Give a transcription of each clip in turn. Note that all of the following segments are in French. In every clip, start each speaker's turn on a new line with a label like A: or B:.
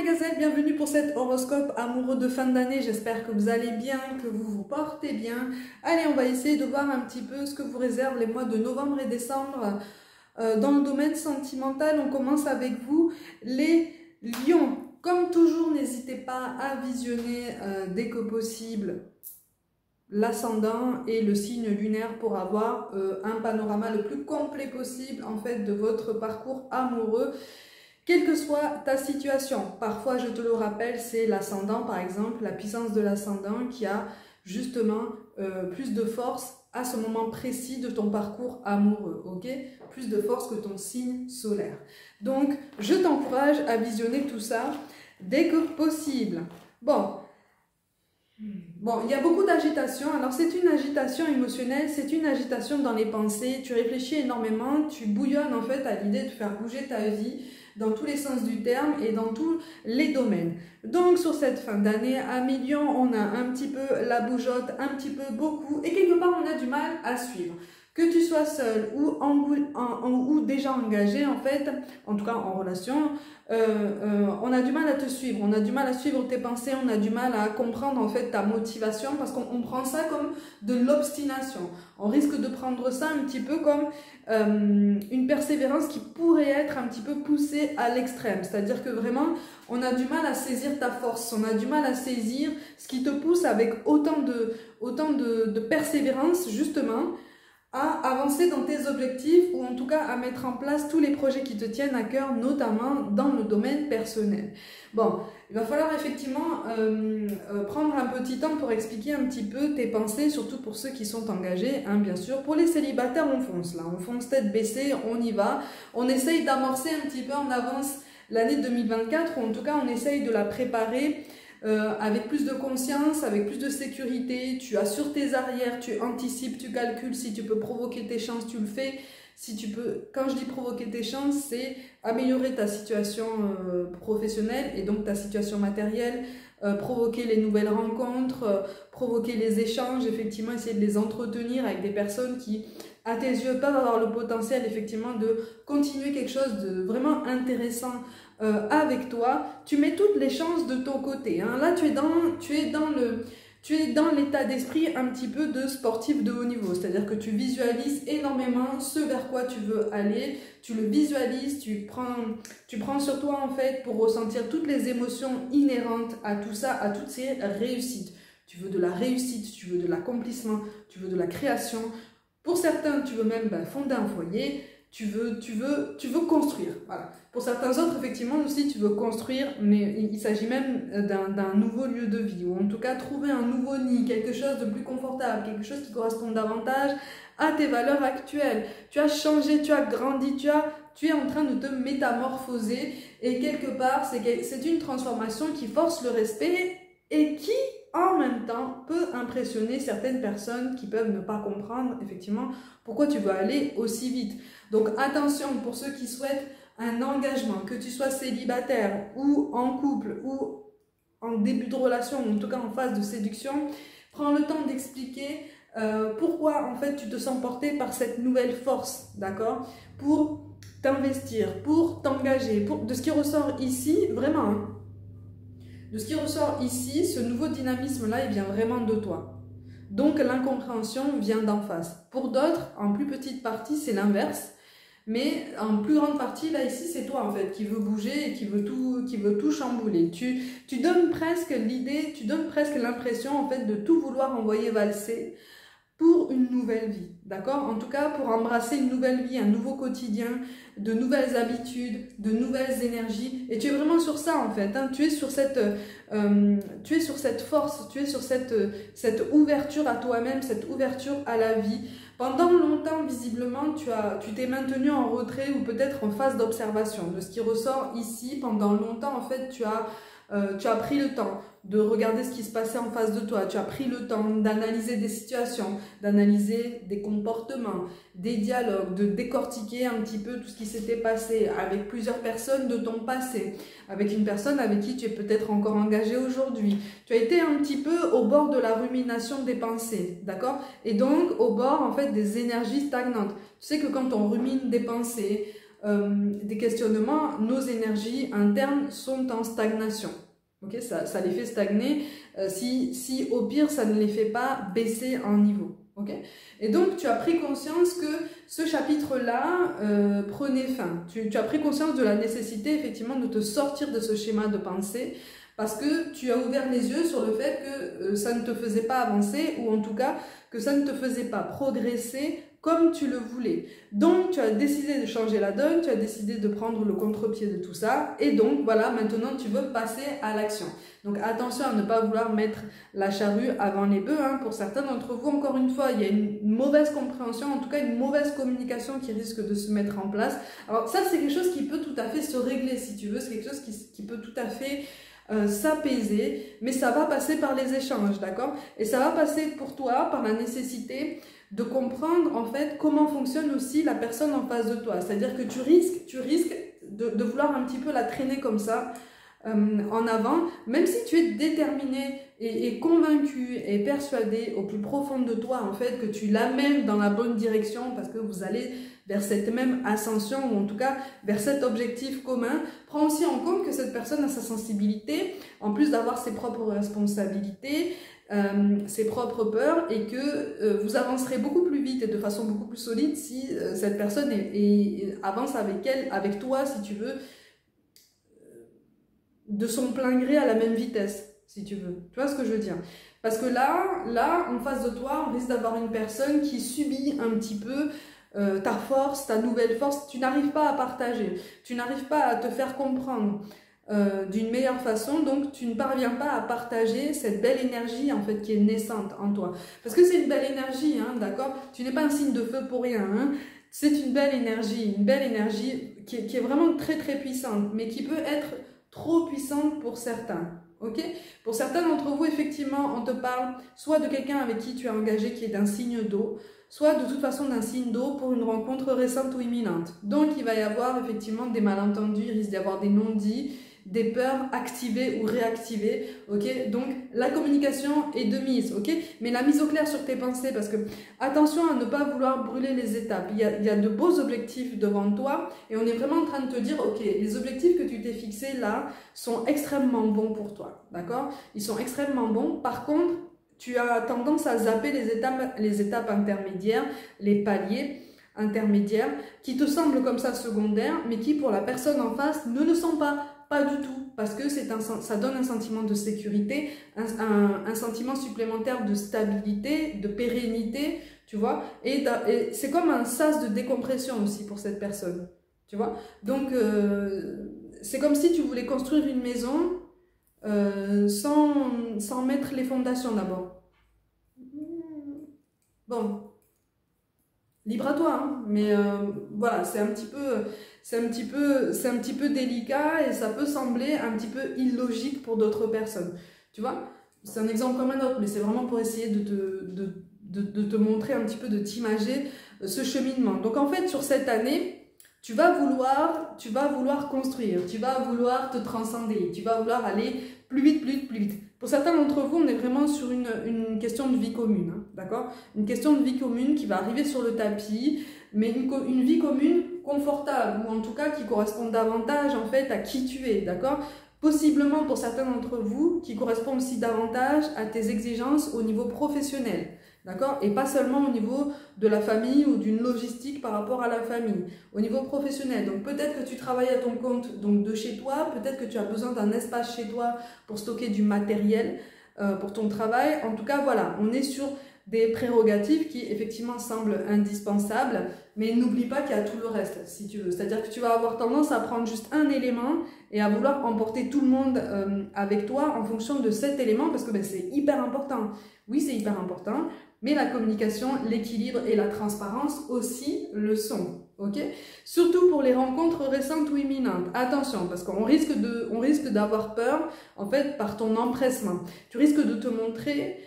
A: mes gazelles, bienvenue pour cet horoscope amoureux de fin d'année. J'espère que vous allez bien, que vous vous portez bien. Allez, on va essayer de voir un petit peu ce que vous réservent les mois de novembre et décembre. Dans le domaine sentimental, on commence avec vous, les lions. Comme toujours, n'hésitez pas à visionner dès que possible l'ascendant et le signe lunaire pour avoir un panorama le plus complet possible en fait de votre parcours amoureux. Quelle que soit ta situation, parfois je te le rappelle, c'est l'ascendant par exemple, la puissance de l'ascendant qui a justement plus de force à ce moment précis de ton parcours amoureux, ok? Plus de force que ton signe solaire. Donc, je t'encourage à visionner tout ça dès que possible. Bon, il y a beaucoup d'agitation. Alors, c'est une agitation émotionnelle, c'est une agitation dans les pensées. Tu réfléchis énormément, tu bouillonnes en fait à l'idée de faire bouger ta vie dans tous les sens du terme et dans tous les domaines. Donc, sur cette fin d'année, à Million, on a un petit peu la bougeotte, un petit peu beaucoup, et quelque part, on a du mal à suivre. Que tu sois seul ou déjà engagé, en fait, en tout cas en relation, on a du mal à te suivre, on a du mal à suivre tes pensées, on a du mal à comprendre en fait ta motivation parce qu'on prend ça comme de l'obstination. On risque de prendre ça un petit peu comme une persévérance qui pourrait être un petit peu poussée à l'extrême. C'est-à-dire que vraiment, on a du mal à saisir ta force, on a du mal à saisir ce qui te pousse avec autant de persévérance justement à avancer dans tes objectifs ou en tout cas à mettre en place tous les projets qui te tiennent à cœur, notamment dans le domaine personnel. Bon, il va falloir effectivement prendre un petit temps pour expliquer un petit peu tes pensées, surtout pour ceux qui sont engagés, hein, bien sûr. Pour les célibataires, on fonce là, on fonce tête baissée, on y va. On essaye d'amorcer un petit peu en avance l'année 2024, ou en tout cas on essaye de la préparer avec plus de conscience, avec plus de sécurité, tu assures tes arrières, tu anticipes, tu calcules, si tu peux provoquer tes chances, tu le fais. Si tu peux, quand je dis provoquer tes chances, c'est améliorer ta situation professionnelle et donc ta situation matérielle, provoquer les nouvelles rencontres, provoquer les échanges, effectivement essayer de les entretenir avec des personnes qui, à tes yeux, peuvent avoir le potentiel effectivement de continuer quelque chose de vraiment intéressant avec toi. Tu mets toutes les chances de ton côté, hein. Là tu es dans l'état d'esprit un petit peu de sportif de haut niveau, c'est-à-dire que tu visualises énormément ce vers quoi tu veux aller, tu le visualises, tu prends sur toi en fait pour ressentir toutes les émotions inhérentes à tout ça, à toutes ces réussites. Tu veux de la réussite, tu veux de l'accomplissement, tu veux de la création. Pour certains, tu veux même fonder un foyer. Tu veux construire, voilà. Pour certains autres, effectivement, aussi, tu veux construire, mais il s'agit même d'un nouveau lieu de vie, ou en tout cas, trouver un nouveau nid, quelque chose de plus confortable, quelque chose qui correspond davantage à tes valeurs actuelles. Tu as changé, tu as grandi, tu es en train de te métamorphoser, et quelque part, c'est une transformation qui force le respect, et qui, en même temps, peut impressionner certaines personnes qui peuvent ne pas comprendre, effectivement, pourquoi tu veux aller aussi vite. Donc attention, pour ceux qui souhaitent un engagement, que tu sois célibataire ou en couple ou en début de relation, ou en tout cas en phase de séduction, prends le temps d'expliquer pourquoi en fait tu te sens porté par cette nouvelle force, d'accord? Pour t'investir, pour t'engager, de ce qui ressort ici, vraiment, hein, de ce qui ressort ici, ce nouveau dynamisme-là, il vient vraiment de toi. Donc l'incompréhension vient d'en face. Pour d'autres, en plus petite partie, c'est l'inverse. Mais en plus grande partie, là, ici, c'est toi, en fait, qui veut bouger et qui veut tout chambouler. Tu donnes presque l'idée, tu donnes presque l'impression, en fait, de tout vouloir envoyer valser pour une nouvelle vie, d'accord? En tout cas, pour embrasser une nouvelle vie, un nouveau quotidien, de nouvelles habitudes, de nouvelles énergies. Et tu es vraiment sur ça, en fait, hein. Tu es sur cette force, tu es sur cette ouverture à toi-même, cette ouverture à la vie. Pendant longtemps, visiblement, tu t'es maintenu en retrait ou peut-être en phase d'observation. De ce qui ressort ici, pendant longtemps, en fait, tu as pris le temps de regarder ce qui se passait en face de toi. Tu as pris le temps d'analyser des situations, d'analyser des comportements, des dialogues, de décortiquer un petit peu tout ce qui s'était passé avec plusieurs personnes de ton passé, avec une personne avec qui tu es peut-être encore engagé aujourd'hui. Tu as été un petit peu au bord de la rumination des pensées, d'accord? Et donc au bord en fait des énergies stagnantes. Tu sais que quand on rumine des pensées, des questionnements, nos énergies internes sont en stagnation. Okay, ça les fait stagner, si au pire ça ne les fait pas baisser en niveau. Okay, et donc tu as pris conscience que ce chapitre-là prenait fin. Tu as pris conscience de la nécessité effectivement de te sortir de ce schéma de pensée, parce que tu as ouvert les yeux sur le fait que ça ne te faisait pas avancer, ou en tout cas que ça ne te faisait pas progresser comme tu le voulais. Donc, tu as décidé de changer la donne, tu as décidé de prendre le contre-pied de tout ça, et donc, voilà, maintenant, tu veux passer à l'action. Donc, attention à ne pas vouloir mettre la charrue avant les bœufs, hein. Pour certains d'entre vous, encore une fois, il y a une mauvaise compréhension, en tout cas, une mauvaise communication qui risque de se mettre en place. Alors, ça, c'est quelque chose qui peut tout à fait se régler, si tu veux, c'est quelque chose qui peut tout à fait s'apaiser, mais ça va passer par les échanges, d'accord? Et ça va passer pour toi par la nécessité de comprendre en fait comment fonctionne aussi la personne en face de toi. C'est-à-dire que tu risques de vouloir un petit peu la traîner comme ça en avant, même si tu es déterminé et convaincu et persuadé au plus profond de toi en fait que tu l'amènes dans la bonne direction, parce que vous allez vers cette même ascension, ou en tout cas vers cet objectif commun. Prends aussi en compte que cette personne a sa sensibilité, en plus d'avoir ses propres responsabilités, ses propres peurs, et que vous avancerez beaucoup plus vite et de façon beaucoup plus solide si cette personne avance avec toi, si tu veux, de son plein gré à la même vitesse, si tu veux. Tu vois ce que je veux dire? Parce que là, en face de toi, on risque d'avoir une personne qui subit un petit peu ta force, ta nouvelle force. Tu n'arrives pas à partager, tu n'arrives pas à te faire comprendre d'une meilleure façon, donc tu ne parviens pas à partager cette belle énergie en fait qui est naissante en toi. Parce que c'est une belle énergie, hein, d'accord? Tu n'es pas un signe de feu pour rien, hein? C'est une belle énergie qui est vraiment très très puissante, mais qui peut être trop puissante pour certains. Ok? Pour certains d'entre vous, effectivement, on te parle soit de quelqu'un avec qui tu es engagé qui est d'un signe d'eau, soit de toute façon d'un signe d'eau pour une rencontre récente ou imminente. Donc il va y avoir effectivement des malentendus, il risque d'y avoir des non-dits, des peurs activées ou réactivées, ok? Donc la communication est de mise, ok? Mais la mise au clair sur tes pensées, parce que attention à ne pas vouloir brûler les étapes. Il y a de beaux objectifs devant toi, et on est vraiment en train de te dire, ok, les objectifs que tu t'es fixés là sont extrêmement bons pour toi, d'accord? Ils sont extrêmement bons. Par contre, tu as tendance à zapper les étapes intermédiaires, les paliers intermédiaires, qui te semblent comme ça secondaires, mais qui pour la personne en face ne le sont pas. Pas du tout, parce que ça donne un sentiment de sécurité, un sentiment supplémentaire de stabilité, de pérennité, tu vois, et c'est comme un sas de décompression aussi pour cette personne, tu vois. Donc, c'est comme si tu voulais construire une maison sans mettre les fondations d'abord. Bon, libre à toi, hein, mais voilà, c'est un petit peu délicat, et ça peut sembler un petit peu illogique pour d'autres personnes. Tu vois, c'est un exemple comme un autre, mais c'est vraiment pour essayer de te montrer un petit peu, de t'imager ce cheminement. Donc en fait, sur cette année, tu vas vouloir construire, tu vas vouloir te transcender, tu vas vouloir aller plus vite, plus vite, plus vite. Pour certains d'entre vous, on est vraiment sur une question de vie commune, hein, d'accord? Une question de vie commune qui va arriver sur le tapis, mais une vie commune confortable, ou en tout cas qui correspond davantage en fait à qui tu es, d'accord? Possiblement pour certains d'entre vous, qui correspond aussi davantage à tes exigences au niveau professionnel. D'accord? Et pas seulement au niveau de la famille ou d'une logistique par rapport à la famille, au niveau professionnel. Donc peut-être que tu travailles à ton compte, donc de chez toi, peut-être que tu as besoin d'un espace chez toi pour stocker du matériel pour ton travail. En tout cas, voilà, on est sur des prérogatives qui effectivement semblent indispensables, mais n'oublie pas qu'il y a tout le reste, si tu veux. C'est-à-dire que tu vas avoir tendance à prendre juste un élément et à vouloir emporter tout le monde avec toi en fonction de cet élément, parce que ben, c'est hyper important. Oui, c'est hyper important, mais la communication, l'équilibre et la transparence aussi le sont. Ok? Surtout pour les rencontres récentes ou imminentes. Attention, parce qu'on risque d'avoir peur, en fait, par ton empressement. Tu risques de te montrer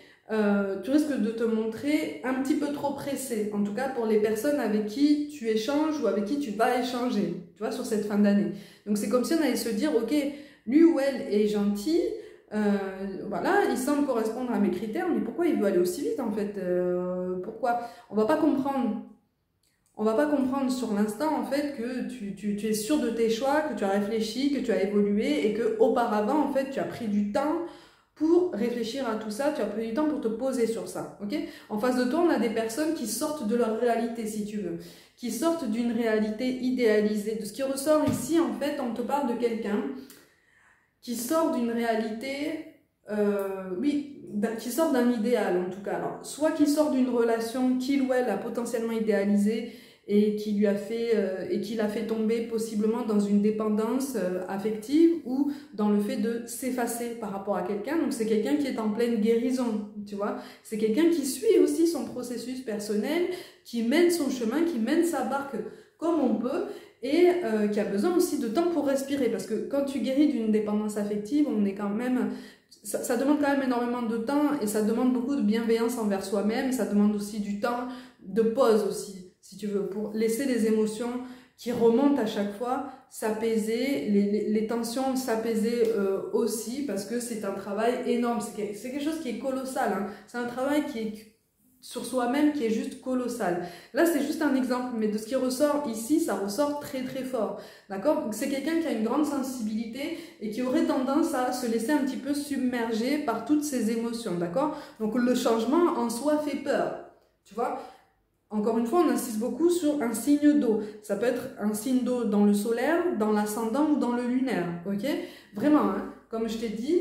A: un petit peu trop pressé, en tout cas pour les personnes avec qui tu échanges ou avec qui tu vas échanger, tu vois, sur cette fin d'année. Donc c'est comme si on allait se dire, ok, lui ou elle est gentil, voilà, il semble correspondre à mes critères, mais pourquoi il veut aller aussi vite en fait? Pourquoi? On va pas comprendre on va pas comprendre sur l'instant en fait que tu es sûr de tes choix, que tu as réfléchi, que tu as évolué et que auparavant en fait tu as pris du temps pour réfléchir à tout ça, tu as pris du temps pour te poser sur ça, ok? En face de toi, on a des personnes qui sortent de leur réalité, si tu veux, qui sortent d'une réalité idéalisée. De ce qui ressort ici, en fait, on te parle de quelqu'un qui sort d'une réalité, oui, qui sort d'un idéal en tout cas. Alors, soit qui sort d'une relation qu'il ou elle a potentiellement idéalisée et qui lui a fait et qui l'a fait tomber possiblement dans une dépendance affective ou dans le fait de s'effacer par rapport à quelqu'un. Donc c'est quelqu'un qui est en pleine guérison, tu vois. C'est quelqu'un qui suit aussi son processus personnel, qui mène son chemin, qui mène sa barque comme on peut et qui a besoin aussi de temps pour respirer, parce que quand tu guéris d'une dépendance affective, on est quand même... Ça demande quand même énormément de temps et ça demande beaucoup de bienveillance envers soi-même, ça demande aussi du temps de pause aussi, si tu veux, pour laisser les émotions qui remontent à chaque fois s'apaiser, les tensions s'apaiser aussi, parce que c'est un travail énorme, c'est quelque chose qui est colossal, hein. C'est un travail qui est sur soi-même qui est juste colossal. Là, c'est juste un exemple, mais de ce qui ressort ici, ça ressort très très fort, d'accord? C'est quelqu'un qui a une grande sensibilité et qui aurait tendance à se laisser un petit peu submerger par toutes ses émotions, d'accord? Donc le changement en soi fait peur, tu vois? Encore une fois, on insiste beaucoup sur un signe d'eau. Ça peut être un signe d'eau dans le solaire, dans l'ascendant ou dans le lunaire, ok? Vraiment, hein, comme je t'ai dit,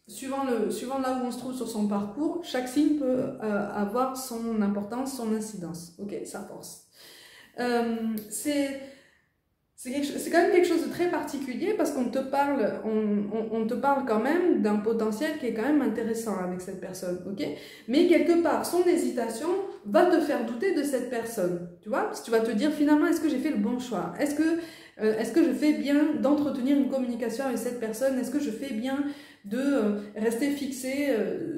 A: suivant là où on se trouve sur son parcours, chaque signe peut avoir son importance, son incidence, ok, sa force. C'est quand même quelque chose de très particulier parce qu'on te parle, on te parle quand même d'un potentiel qui est quand même intéressant avec cette personne, ok? Mais quelque part, son hésitation va te faire douter de cette personne, tu vois? Parce que tu vas te dire finalement, est-ce que j'ai fait le bon choix? Est-ce que je fais bien d'entretenir une communication avec cette personne? Est-ce que je fais bien de rester fixé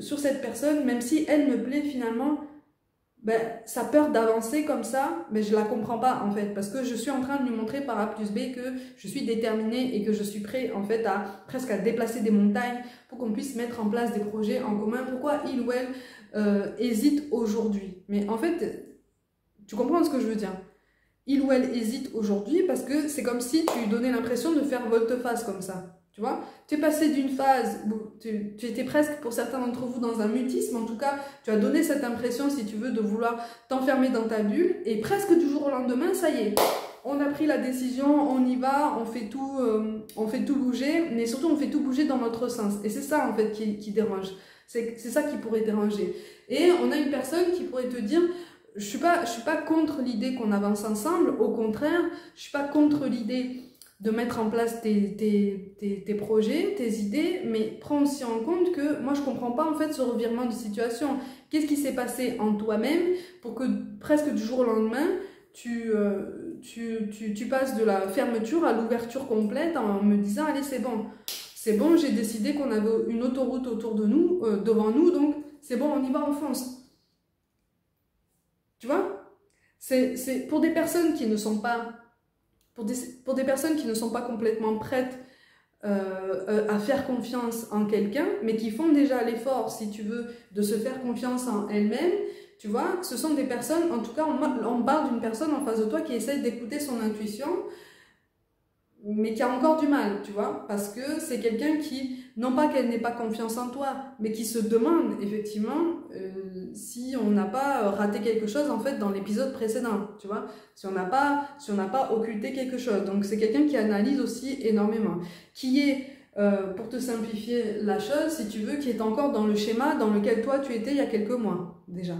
A: sur cette personne, même si elle me plaît finalement? Ben, sa peur d'avancer comme ça, mais je la comprends pas en fait, parce que je suis en train de lui montrer par A plus B que je suis déterminée et que je suis prêt en fait à presque à déplacer des montagnes pour qu'on puisse mettre en place des projets en commun. Pourquoi il ou elle hésite aujourd'hui? Mais en fait, tu comprends ce que je veux dire? Il ou elle hésite aujourd'hui parce que c'est comme si tu lui donnais l'impression de faire volte-face comme ça. Tu vois, tu es passé d'une phase où tu étais presque, pour certains d'entre vous, dans un mutisme. En tout cas, tu as donné cette impression, si tu veux, de vouloir t'enfermer dans ta bulle. Et presque du jour au lendemain, ça y est, on a pris la décision, on y va, on fait tout bouger. Mais surtout, on fait tout bouger dans notre sens. Et c'est ça, en fait, qui dérange. C'est ça qui pourrait déranger. Et on a une personne qui pourrait te dire... Je suis pas contre l'idée qu'on avance ensemble. Au contraire, je suis pas contre l'idée de mettre en place tes projets, tes idées, mais prends aussi en compte que moi je comprends pas en fait ce revirement de situation. Qu'est-ce qui s'est passé en toi-même pour que presque du jour au lendemain tu passes de la fermeture à l'ouverture complète en me disant allez c'est bon, j'ai décidé qu'on avait une autoroute autour de nous, devant nous, donc c'est bon, on y va, on fonce. Tu vois? C'est pour des personnes qui ne sont pas pour des personnes qui ne sont pas complètement prêtes à faire confiance en quelqu'un, mais qui font déjà l'effort, si tu veux, de se faire confiance en elles-mêmes, tu vois, ce sont des personnes, en tout cas, on parle d'une personne en face de toi qui essaie d'écouter son intuition, mais qui a encore du mal, tu vois, parce que c'est quelqu'un qui, non pas qu'elle n'ait pas confiance en toi, mais qui se demande effectivement si on n'a pas raté quelque chose en fait dans l'épisode précédent, tu vois, si on n'a pas occulté quelque chose. Donc c'est quelqu'un qui analyse aussi énormément, qui est, pour te simplifier la chose, si tu veux, qui est encore dans le schéma dans lequel toi tu étais il y a quelques mois déjà.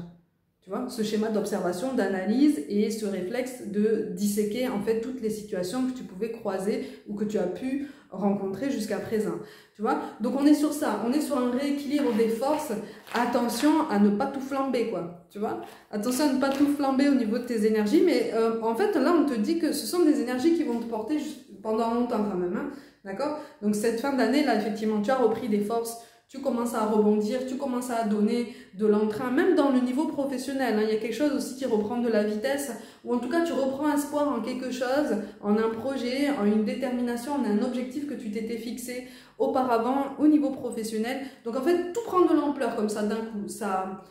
A: Tu vois, ce schéma d'observation, d'analyse et ce réflexe de disséquer en fait toutes les situations que tu pouvais croiser ou que tu as pu rencontrer jusqu'à présent. Tu vois, donc on est sur ça, on est sur un rééquilibre des forces. Attention à ne pas tout flamber, quoi. Tu vois, attention à ne pas tout flamber au niveau de tes énergies, mais en fait là on te dit que ce sont des énergies qui vont te porter pendant longtemps quand même, hein, d'accord? Donc cette fin d'année là, effectivement, tu as repris des forces. Tu commences à rebondir, tu commences à donner de l'entrain, même dans le niveau professionnel. Hein, il y a quelque chose aussi qui reprend de la vitesse, ou en tout cas tu reprends espoir en quelque chose, en un projet, en une détermination, en un objectif que tu t'étais fixé auparavant au niveau professionnel. Donc en fait, tout prend de l'ampleur comme ça d'un coup. Ça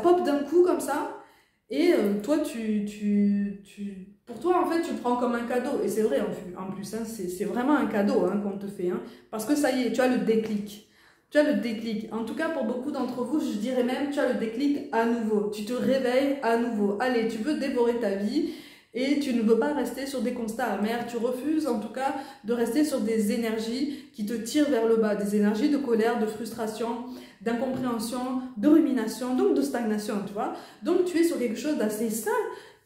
A: pop d'un coup comme ça, Et toi, pour toi, en fait, tu le prends comme un cadeau. Et c'est vrai, en plus, hein, c'est vraiment un cadeau hein, qu'on te fait. Hein, parce que ça y est, tu as le déclic. Tu as le déclic. En tout cas, pour beaucoup d'entre vous, je dirais même, tu as le déclic à nouveau. Tu te réveilles à nouveau. Allez, tu veux dévorer ta vie et tu ne veux pas rester sur des constats amers. Tu refuses, en tout cas, de rester sur des énergies qui te tirent vers le bas. Des énergies de colère, de frustration, d'incompréhension, de rumination, donc de stagnation, tu vois. Donc, tu es sur quelque chose d'assez sain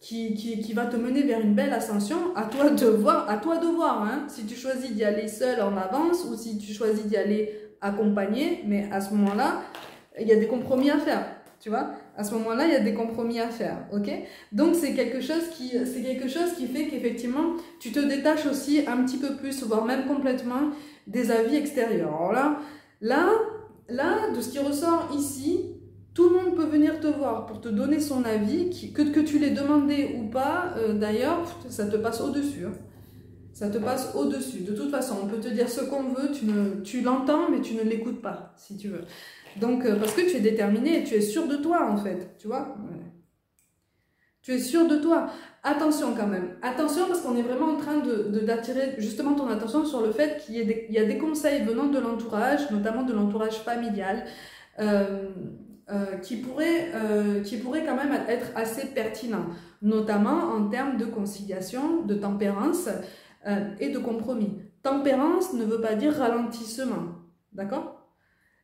A: qui va te mener vers une belle ascension. À toi de voir, hein. Si tu choisis d'y aller seul en avance ou si tu choisis d'y aller accompagné, mais à ce moment-là, il y a des compromis à faire, tu vois. À ce moment-là, il y a des compromis à faire, ok. Donc, c'est quelque chose qui fait qu'effectivement, tu te détaches aussi un petit peu plus, voire même complètement, des avis extérieurs. Alors là, de ce qui ressort ici, tout le monde peut venir te voir pour te donner son avis, que tu l'aies demandé ou pas, d'ailleurs, ça te passe au-dessus, hein. Ça te passe au-dessus. De toute façon, on peut te dire ce qu'on veut, tu l'entends, mais tu ne l'écoutes pas, si tu veux. Donc, parce que tu es déterminé, tu es sûr de toi, en fait, tu vois. Tu es sûr de toi. Attention quand même. Attention, parce qu'on est vraiment en train d'attirer justement ton attention sur le fait qu'il y a des conseils venant de l'entourage, notamment de l'entourage familial, qui pourraient quand même être assez pertinents, notamment en termes de conciliation, de tempérance, et de compromis. Tempérance ne veut pas dire ralentissement, d'accord?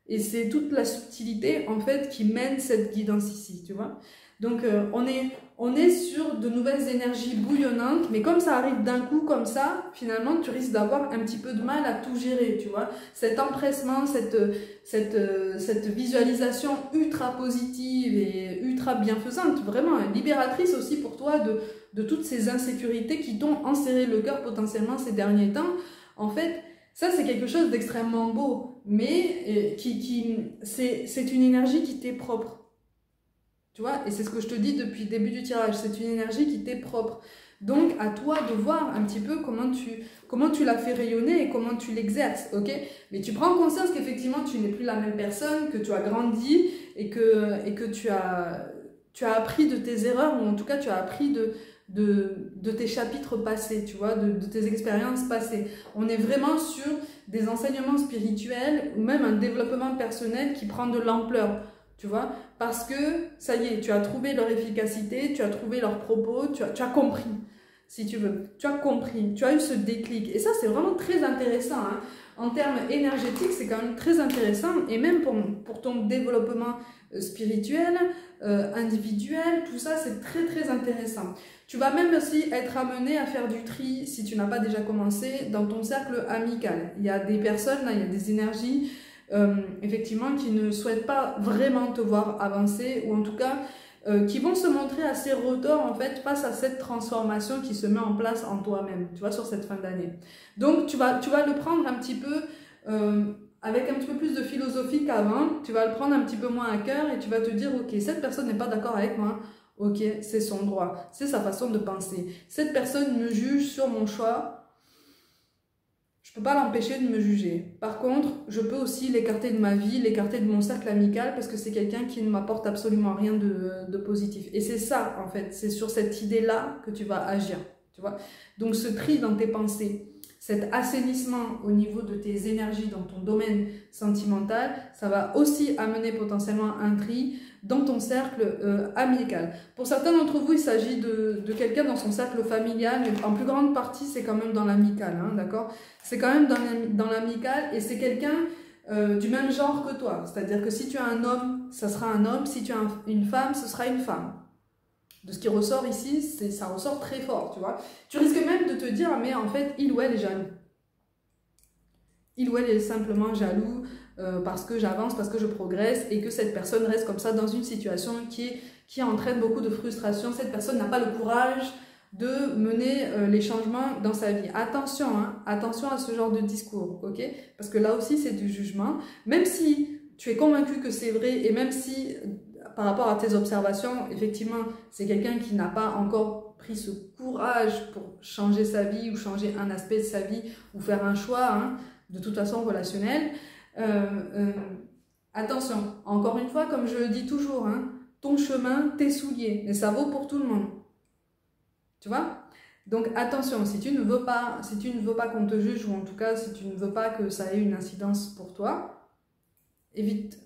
A: Et c'est toute la subtilité, en fait, qui mène cette guidance ici, tu vois? Donc, on est sur de nouvelles énergies bouillonnantes, mais comme ça arrive d'un coup comme ça, finalement, tu risques d'avoir un petit peu de mal à tout gérer, tu vois? Cet empressement, cette visualisation ultra positive et ultra bienfaisante, vraiment libératrice aussi pour toi de toutes ces insécurités qui t'ont enserré le cœur potentiellement ces derniers temps. En fait, ça c'est quelque chose d'extrêmement beau, mais c'est une énergie qui t'est propre. Tu vois, et c'est ce que je te dis depuis le début du tirage, c'est une énergie qui t'est propre. Donc, à toi de voir un petit peu comment tu la fais rayonner et comment tu l'exerces, ok? Mais tu prends conscience qu'effectivement, tu n'es plus la même personne, que tu as grandi et que tu as appris de tes erreurs, ou en tout cas, tu as appris de tes chapitres passés, tu vois, de tes expériences passées. On est vraiment sur des enseignements spirituels ou même un développement personnel qui prend de l'ampleur. Tu vois, parce que ça y est, tu as trouvé leur efficacité, tu as trouvé leurs propos, tu as compris, si tu veux. Tu as compris, tu as eu ce déclic. Et ça, c'est vraiment très intéressant. Hein. En termes énergétiques, c'est quand même très intéressant. Et même pour ton développement spirituel, individuel, tout ça, c'est très, très intéressant. Tu vas même aussi être amené à faire du tri, si tu n'as pas déjà commencé, dans ton cercle amical. Il y a des personnes, là, il y a des énergies... effectivement, qui ne souhaitent pas vraiment te voir avancer, ou en tout cas, qui vont se montrer assez retors, en fait, face à cette transformation qui se met en place en toi-même, tu vois, sur cette fin d'année. Donc, tu vas le prendre un petit peu, avec un petit peu plus de philosophie qu'avant, tu vas le prendre un petit peu moins à cœur, et tu vas te dire, ok, cette personne n'est pas d'accord avec moi, ok, c'est son droit, c'est sa façon de penser. Cette personne me juge sur mon choix, je ne peux pas l'empêcher de me juger. Par contre, je peux aussi l'écarter de ma vie, l'écarter de mon cercle amical, parce que c'est quelqu'un qui ne m'apporte absolument rien de positif. Et c'est ça, en fait, c'est sur cette idée-là que tu vas agir, tu vois. Donc, ce tri dans tes pensées, cet assainissement au niveau de tes énergies dans ton domaine sentimental, ça va aussi amener potentiellement un tri dans ton cercle amical. Pour certains d'entre vous, il s'agit de quelqu'un dans son cercle familial, mais en plus grande partie, c'est quand même dans l'amical, hein, d'accord? C'est quand même dans l'amical, et c'est quelqu'un du même genre que toi. C'est-à-dire que si tu as un homme, ça sera un homme, si tu as une femme, ce sera une femme. De ce qui ressort ici, ça ressort très fort, tu vois. Tu risques même de te dire, mais en fait, il ou elle est jaloux. Il ou elle est simplement jaloux parce que j'avance, parce que je progresse, et que cette personne reste comme ça dans une situation qui entraîne beaucoup de frustration. Cette personne n'a pas le courage de mener les changements dans sa vie. Attention, hein, attention à ce genre de discours, ok? Parce que là aussi, c'est du jugement. Même si tu es convaincu que c'est vrai, et même si, par rapport à tes observations, effectivement, c'est quelqu'un qui n'a pas encore pris ce courage pour changer sa vie, ou changer un aspect de sa vie, ou faire un choix, hein, de toute façon relationnel. Attention, encore une fois, comme je le dis toujours, hein, ton chemin, tes souliers. Et ça vaut pour tout le monde. Tu vois? Donc attention, si tu ne veux pas qu'on te juge, ou en tout cas si tu ne veux pas que ça ait une incidence pour toi, évite,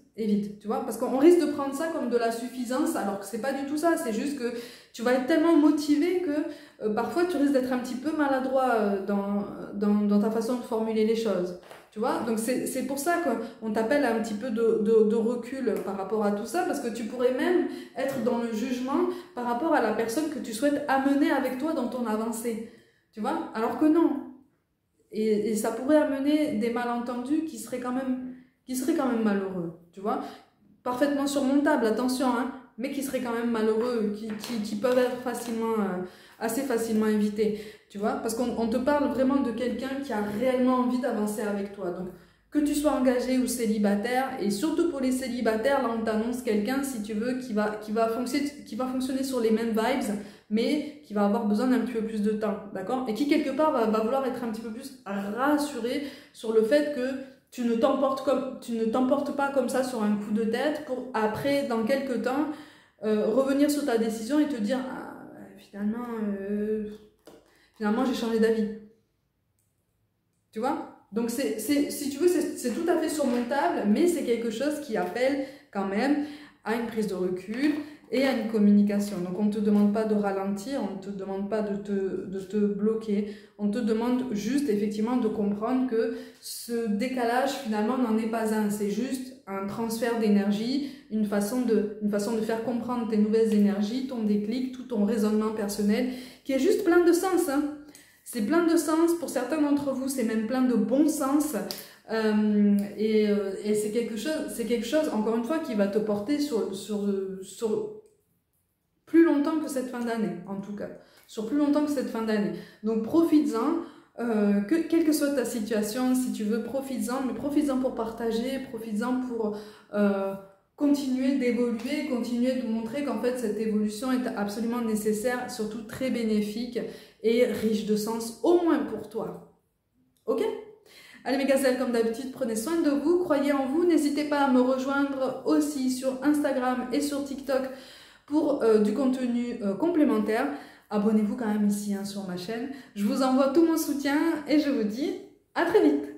A: tu vois, parce qu'on risque de prendre ça comme de la suffisance, alors que c'est pas du tout ça, c'est juste que tu vas être tellement motivé que parfois tu risques d'être un petit peu maladroit dans ta façon de formuler les choses, tu vois, donc c'est pour ça qu'on t'appelle un petit peu de recul par rapport à tout ça, parce que tu pourrais même être dans le jugement par rapport à la personne que tu souhaites amener avec toi dans ton avancée, tu vois, alors que non, et ça pourrait amener des malentendus qui seraient quand même malheureux, tu vois, parfaitement surmontables, attention, hein, mais qui seraient quand même malheureux, qui peuvent être assez facilement évités, tu vois, parce qu'on te parle vraiment de quelqu'un qui a réellement envie d'avancer avec toi, donc que tu sois engagé ou célibataire, et surtout pour les célibataires, là on t'annonce quelqu'un, si tu veux, qui va fonctionner sur les mêmes vibes, mais qui va avoir besoin d'un petit peu plus de temps, d'accord, et qui quelque part va vouloir être un petit peu plus rassuré sur le fait que tu ne t'emportes pas comme ça sur un coup de tête pour après, dans quelques temps, revenir sur ta décision et te dire ah, finalement j'ai changé d'avis. Tu vois? Donc si tu veux, c'est tout à fait surmontable, mais c'est quelque chose qui appelle quand même à une prise de recul et à une communication. Donc on ne te demande pas de ralentir, on ne te demande pas de te bloquer, on te demande juste effectivement de comprendre que ce décalage finalement n'en est pas un, c'est juste un transfert d'énergie, une façon de faire comprendre tes nouvelles énergies, ton déclic, tout ton raisonnement personnel, qui est juste plein de sens, hein. C'est plein de sens, pour certains d'entre vous c'est même plein de bon sens, et c'est quelque chose, encore une fois, qui va te porter sur plus longtemps que cette fin d'année, en tout cas, sur plus longtemps que cette fin d'année. Donc profites-en, quelle que soit ta situation, si tu veux, profites-en, mais profites-en pour partager, profites-en pour continuer d'évoluer, continuer de montrer qu'en fait cette évolution est absolument nécessaire, surtout très bénéfique et riche de sens, au moins pour toi. Ok ? Allez mes gazelles, comme d'habitude, prenez soin de vous, croyez en vous, n'hésitez pas à me rejoindre aussi sur Instagram et sur TikTok pour du contenu complémentaire. Abonnez-vous quand même ici, hein, sur ma chaîne. Je vous envoie tout mon soutien et je vous dis à très vite.